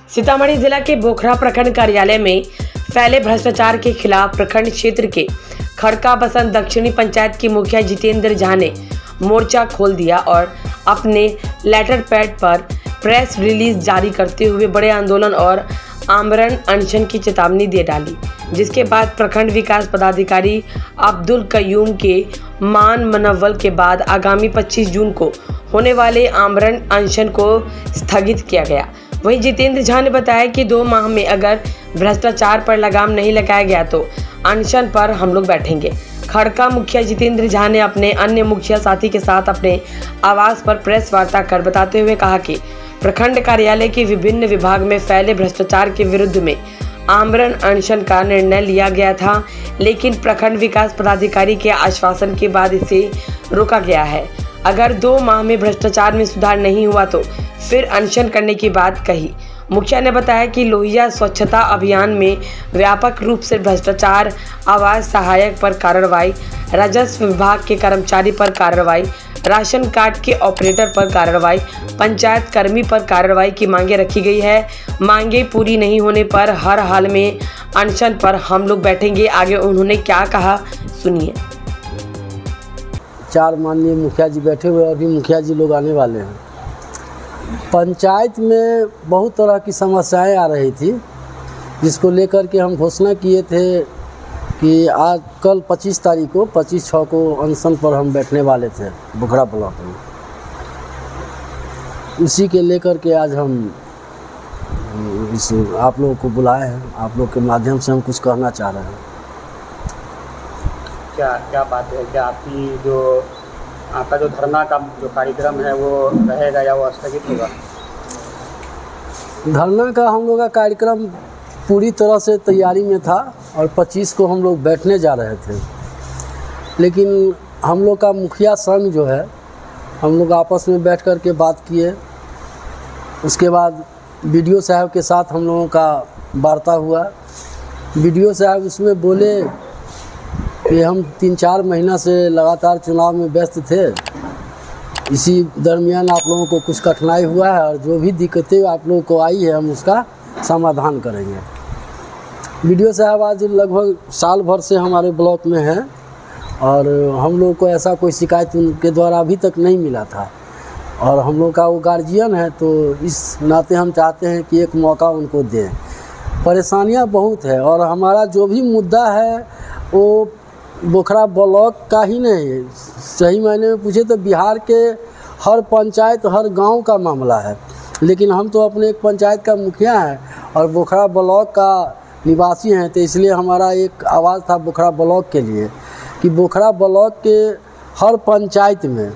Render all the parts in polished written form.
सीतामढ़ी जिला के बोखरा प्रखंड कार्यालय में फैले भ्रष्टाचार के खिलाफ प्रखंड क्षेत्र के खड़का बसंत दक्षिणी पंचायत के मुखिया जितेंद्र झा ने मोर्चा खोल दिया और अपने लेटर पैड पर प्रेस रिलीज जारी करते हुए बड़े आंदोलन और आमरण अनशन की चेतावनी दे डाली, जिसके बाद प्रखंड विकास पदाधिकारी अब्दुल कयूम के मान मनव्वल के बाद आगामी 25 जून को होने वाले आमरण अनशन को स्थगित किया गया। वहीं जितेंद्र झा ने बताया कि 2 माह में अगर भ्रष्टाचार पर लगाम नहीं लगाया गया तो अनशन पर हम लोग बैठेंगे। खड़का मुखिया जितेंद्र झा ने अपने अन्य मुखिया साथी के साथ अपने आवास पर प्रेस वार्ता कर बताते हुए कहा कि प्रखंड कार्यालय के विभिन्न विभाग में फैले भ्रष्टाचार के विरुद्ध में आमरण अनशन का निर्णय लिया गया था, लेकिन प्रखंड विकास पदाधिकारी के आश्वासन के बाद इसे रोका गया है। अगर 2 माह में भ्रष्टाचार में सुधार नहीं हुआ तो फिर अनशन करने की बात कही। मुखिया ने बताया कि लोहिया स्वच्छता अभियान में व्यापक रूप से भ्रष्टाचार, आवास सहायक पर कार्रवाई, राजस्व विभाग के कर्मचारी पर कार्रवाई, राशन कार्ड के ऑपरेटर पर कार्रवाई, पंचायत कर्मी पर कार्रवाई की मांगे रखी गई है। मांगे पूरी नहीं होने पर हर हाल में अनशन पर हम लोग बैठेंगे। आगे उन्होंने क्या कहा, सुनिए। 4 माननीय मुखिया जी बैठे हुए और भी मुखिया जी लोग आने वाले हैं। पंचायत में बहुत तरह की समस्याएं आ रही थी, जिसको लेकर के हम घोषणा किए थे कि आज कल 25 तारीख को 25/6 को अनशन पर हम बैठने वाले थे बोखरा ब्लॉक में। उसी के लेकर के आज हम आप लोगों को बुलाए हैं। आप लोग के माध्यम से हम कुछ कहना चाह रहे हैं। क्या बात है? क्या आपका जो धरना का जो कार्यक्रम है वो रहेगा या वो स्थगित होगा? धरना का हम लोग का कार्यक्रम पूरी तरह से तैयारी में था और 25 को हम लोग बैठने जा रहे थे, लेकिन हम लोग का मुखिया संघ जो है, हम लोग आपस में बैठ कर के बात किए। उसके बाद बीडीओ साहब के साथ हम लोगों का वार्ता हुआ। बीडीओ साहब उसमें बोले कि हम 3-4 महीना से लगातार चुनाव में व्यस्त थे, इसी दरमियान आप लोगों को कुछ कठिनाई हुआ है और जो भी दिक्कतें आप लोगों को आई है हम उसका समाधान करेंगे। बीडीओ साहब आज लगभग साल भर से हमारे ब्लॉक में हैं और हम लोग को ऐसा कोई शिकायत उनके द्वारा अभी तक नहीं मिला था और हम लोग का वो गार्जियन है, तो इस नाते हम चाहते हैं कि एक मौका उनको दें। परेशानियां बहुत है और हमारा जो भी मुद्दा है वो बोखरा ब्लॉक का ही नहीं है, सही मायने में पूछे तो बिहार के हर पंचायत हर गांव का मामला है। लेकिन हम तो अपने एक पंचायत का मुखिया हैं और बोखरा ब्लॉक का निवासी हैं, तो इसलिए हमारा एक आवाज़ था बोखरा ब्लॉक के लिए कि बोखरा ब्लॉक के हर पंचायत में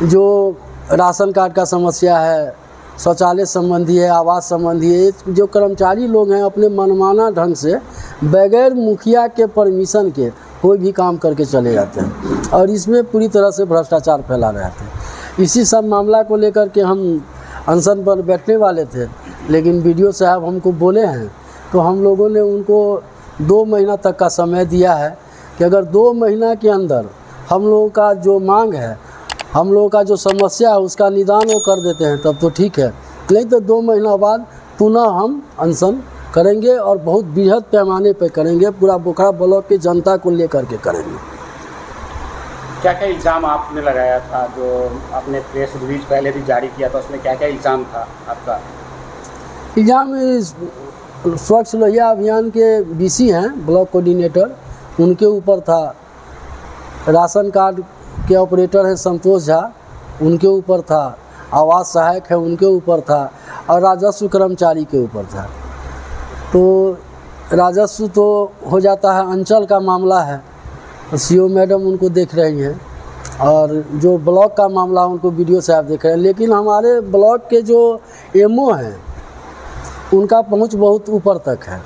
जो राशन कार्ड का समस्या है, शौचालय संबंधी है, आवास संबंधी है, जो कर्मचारी लोग हैं अपने मनमाना ढंग से बगैर मुखिया के परमिशन के कोई भी काम करके चले जाते हैं और इसमें पूरी तरह से भ्रष्टाचार फैला रहे थे। इसी सब मामला को लेकर के हम अनशन पर बैठने वाले थे, लेकिन बीडीओ साहब हमको बोले हैं, तो हम लोगों ने उनको 2 महीना तक का समय दिया है कि अगर 2 महीना के अंदर हम लोगों का जो मांग है, हम लोगों का जो समस्या है उसका निदान वो कर देते हैं तब तो ठीक है, नहीं तो 2 महीना बाद पुनः हम अनशन करेंगे और बहुत बृहद पैमाने पर करेंगे। पूरा बोखरा ब्लॉक की जनता को लेकर के करेंगे। क्या क्या इल्ज़ाम आपने लगाया था? जो आपने प्रेस रिलीज पहले भी जारी किया था, उसमें क्या क्या इल्ज़ाम था आपका? इल्ज़ाम स्वच्छ लोहिया अभियान के BC हैं, ब्लॉक कोऑर्डिनेटर, उनके ऊपर था। राशन कार्ड के ऑपरेटर हैं संतोष झा, उनके ऊपर था। आवास सहायक है, उनके ऊपर था और राजस्व कर्मचारी के ऊपर था। तो राजस्व तो हो जाता है, अंचल का मामला है, CO मैडम उनको देख रही हैं और जो ब्लॉक का मामला उनको BDO साहब देख रहे हैं। लेकिन हमारे ब्लॉक के जो MO हैं उनका पहुंच बहुत ऊपर तक है।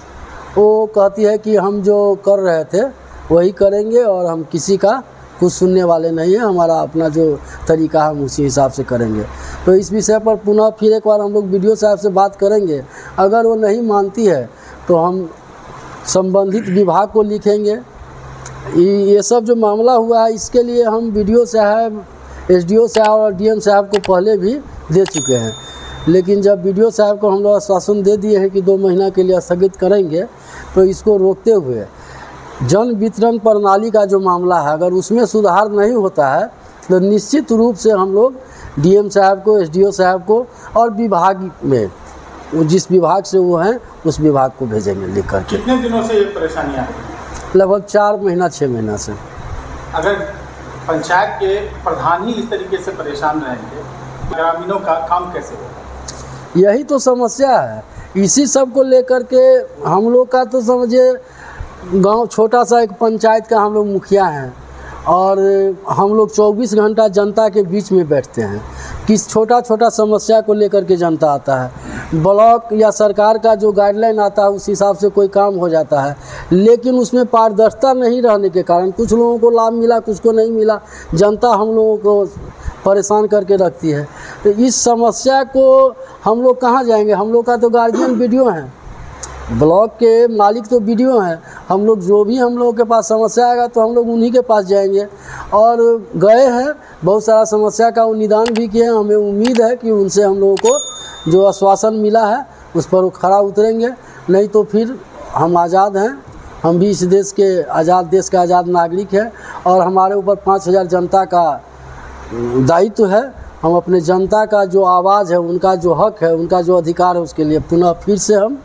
वो कहती है कि हम जो कर रहे थे वही करेंगे और हम किसी का कुछ सुनने वाले नहीं हैं, हमारा अपना जो तरीका हम उसी हिसाब से करेंगे। तो इस विषय पर पुनः फिर एक बार हम लोग BDO साहब से बात करेंगे। अगर वो नहीं मानती है तो हम संबंधित विभाग को लिखेंगे। ये सब जो मामला हुआ है इसके लिए हम BDO साहब, SDO साहब और DM साहब को पहले भी दे चुके हैं। लेकिन जब BDO साहब को हम लोग आश्वासन दे दिए हैं कि 2 महीना के लिए स्थगित करेंगे, तो इसको रोकते हुए जन वितरण प्रणाली का जो मामला है, अगर उसमें सुधार नहीं होता है तो निश्चित रूप से हम लोग DM साहब को, SDO साहब को और विभाग में जिस विभाग से वो हैं उस विभाग को भेजेंगे लिख करके। कितने दिनों से ये परेशानी आ रही है? लगभग 4 महीना 6 महीना से। अगर पंचायत के प्रधान ही इस तरीके से परेशान रहेंगे, ग्रामीणों का काम कैसे होगा? यही तो समस्या है। इसी सब को लेकर के हम लोग का तो समझिए गांव छोटा सा एक पंचायत का हम लोग मुखिया हैं और हम लोग 24 घंटा जनता के बीच में बैठते हैं। किस छोटा छोटा समस्या को लेकर के जनता आता है, ब्लॉक या सरकार का जो गाइडलाइन आता है उस हिसाब से कोई काम हो जाता है, लेकिन उसमें पारदर्शिता नहीं रहने के कारण कुछ लोगों को लाभ मिला, कुछ को नहीं मिला। जनता हम लोगों को परेशान करके रखती है। तो इस समस्या को हम लोग कहाँ जाएंगे? हम लोग का तो गार्जियन BDO हैं, ब्लॉक के मालिक तो BDO हैं। हम लोग जो भी हम लोगों के पास समस्या आएगा तो हम लोग उन्हीं के पास जाएंगे और गए हैं, बहुत सारा समस्या का वो निदान भी किए हैं। हमें उम्मीद है कि उनसे हम लोगों को जो आश्वासन मिला है उस पर वो खरा उतरेंगे, नहीं तो फिर हम आज़ाद हैं। हम भी इस देश के आज़ाद नागरिक हैं और हमारे ऊपर 5000 जनता का दायित्व है। हम अपने जनता का जो आवाज़ है, उनका जो हक है, उनका जो अधिकार है, उसके लिए पुनः फिर से हम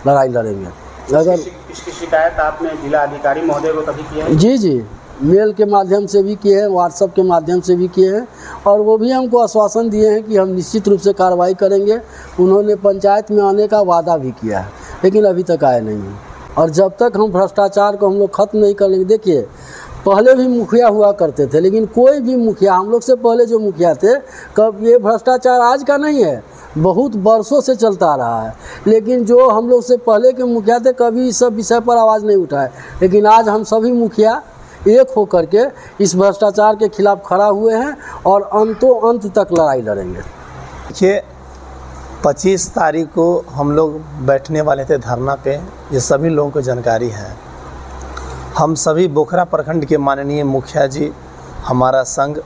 लड़ाई लड़ेंगे। अगर इसकी शिकायत आपने जिला अधिकारी महोदय को कभी किया है? जी मेल के माध्यम से भी किए हैं, व्हाट्सएप के माध्यम से भी किए हैं और वो भी हमको आश्वासन दिए हैं कि हम निश्चित रूप से कार्रवाई करेंगे। उन्होंने पंचायत में आने का वादा भी किया है, लेकिन अभी तक आए नहीं हैं। और जब तक हम भ्रष्टाचार को हम लोग ख़त्म नहीं कर लेंगे, देखिए पहले भी मुखिया हुआ करते थे, लेकिन कोई भी मुखिया, हम लोग से पहले जो मुखिया थे, कब ये भ्रष्टाचार आज का नहीं है, बहुत वर्षों से चलता आ रहा है। लेकिन जो हम लोग से पहले के मुखिया थे कभी इस सब विषय पर आवाज़ नहीं उठाए, लेकिन आज हम सभी मुखिया एक होकर के इस भ्रष्टाचार के खिलाफ खड़ा हुए हैं और अंतों अंत तक लड़ाई लड़ेंगे। देखिए 25 तारीख को हम लोग बैठने वाले थे धरना पे, ये सभी लोगों को जानकारी है। हम सभी बोखरा प्रखंड के माननीय मुखिया जी, हमारा संघ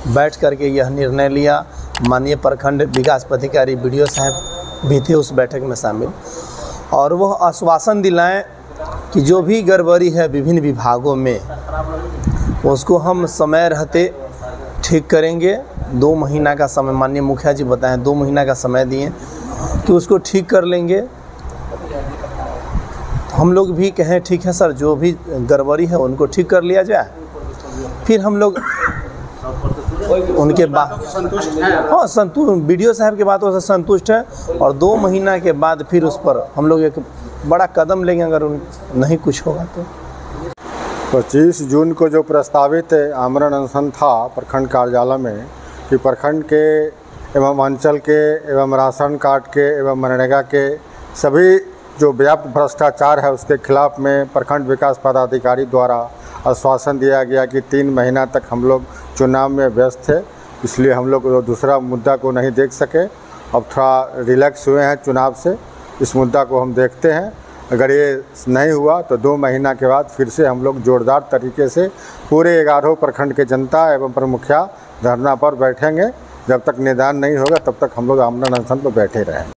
बैठ करके यह निर्णय लिया। माननीय प्रखंड विकास पदाधिकारी BDO साहब भी थे उस बैठक में शामिल, और वह आश्वासन दिलाएं कि जो भी गड़बड़ी है विभिन्न विभागों में उसको हम समय रहते ठीक करेंगे। 2 महीना का समय माननीय मुखिया जी बताएं, 2 महीना का समय दिए कि उसको ठीक कर लेंगे। हम लोग भी कहें ठीक है सर, जो भी गड़बड़ी है उनको ठीक कर लिया जाए। फिर हम लोग उनके बाद संतुष्ट हैं? हाँ, संतुष्ट, BDO साहब के बातों से संतुष्ट है और 2 महीना के बाद फिर उस पर हम लोग एक बड़ा कदम लेंगे अगर नहीं कुछ होगा तो। 25 जून को जो प्रस्तावित आमरण अनशन था प्रखंड कार्यालय में कि प्रखंड के एवं अंचल के एवं राशन कार्ड के एवं मनरेगा के सभी जो व्याप्त भ्रष्टाचार है उसके खिलाफ में प्रखंड विकास पदाधिकारी द्वारा आश्वासन दिया गया कि 3 महीना तक हम लोग चुनाव में व्यस्त थे, इसलिए हम लोग दूसरा मुद्दा को नहीं देख सके। अब थोड़ा रिलैक्स हुए हैं चुनाव से, इस मुद्दा को हम देखते हैं। अगर ये नहीं हुआ तो 2 महीना के बाद फिर से हम लोग जोरदार तरीके से पूरे 11 प्रखंड के जनता एवं प्रमुखिया धरना पर बैठेंगे। जब तक निदान नहीं होगा तब तक हम लोग आमरण अनशन पर बैठे रहेंगे।